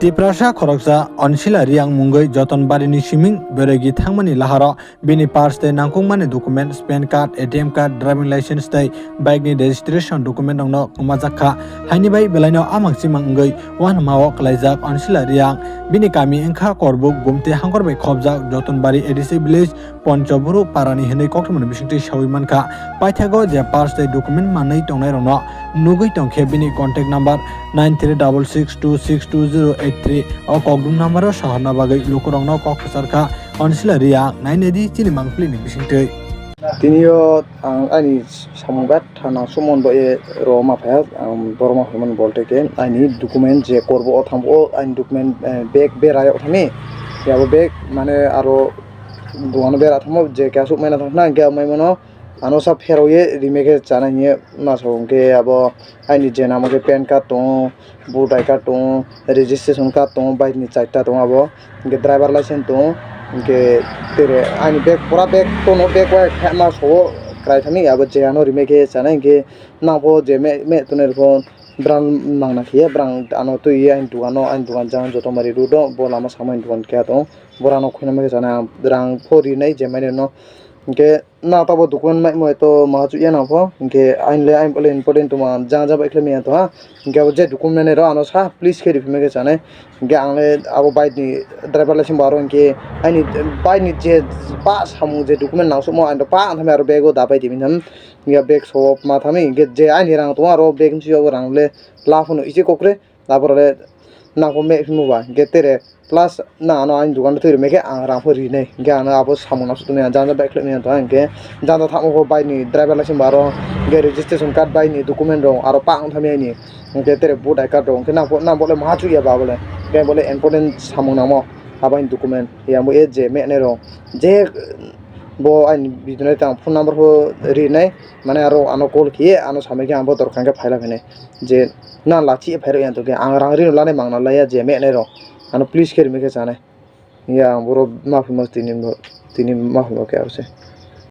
Tiprasa Khoroksa Anshila Reang Mungoi Joton Barini Shiming Beregi Thangmani Lahara Bini Parts Day Nangkungmani document PAN card ATM card driving license day Bagwi registration document no Kwmajak Hainibai Belaino Amang Simang Ngoi Wan Mawok Laizak Anshila Reang Bini Kami Engkha Korbuk Gumte Hangkorbai Khobjak Joton Bari ADC village Ponchaburu Parani Hinai Kokman Bishingti Shawimanka Paithago Je Parts Day document Manai Tongnai Rono Nukgwi Tongkhe Bini contact number 9366262083 Kogdum number Sahorna Bagwi Lukurongno Koikha Anshila Reang 980 Chini Mangpli Bishingti Tinio ani samugat thana sumon boye roma phaya borma human bolteke ani document je korbo thambo ani document bag berayo thami yabo bag mane aro duano bera thamo je kasu mena thana ga mai mono ano sa feroye remake chananye na songke abo ani je namake PAN card to voter card to registration card to bike ni chaita to abo ge driver license to ke tere ani bag pura bag to no bag wa khama so krai thami abo je ano remake chanai ke na bo je me to ner phone brand mangna khie brand ano to ye an duan jang joto mari ru do bo lama samai duan kya to borano khina me jana brang phori nai je mane no ke na tabo document mai moi to ma chu ya na pho ke ain le ain pole important to ma jang ba ikhle me to ha ke abo je document ne ro ano sa please ke me ke chane ke angle abo bike ni driver license baro ke ani bike ni je pa samu je document na so mo an pa thame aro bego da pai dimin ham ke bag so ma thame ke je ai ni rang to aro bag chi abo rang le la phono isi kokre tabor le na ko me mu ba ke tere plus na no an dukan thir me ke rang phori nei ke ana abo samu na su ne jang ba ikhle me to ke jang thamo ko bike ni driver license baro ke registration card bike ni document ro aro pa thame ni ke tere voter card ro ke na bole ma chu ya ba bole ke bole important samu na mo abain document ya mo e je me ne ro je bo an bidune tang phone number ho ri nei mane aro ano call ki ano same ke ambo dorkan ke phaila phene je na lachi phairo yan to ke ang rang ri la ne mangna la ya je me ne ro ano please ke me ke chane ya boro ma famous tini ma ke arse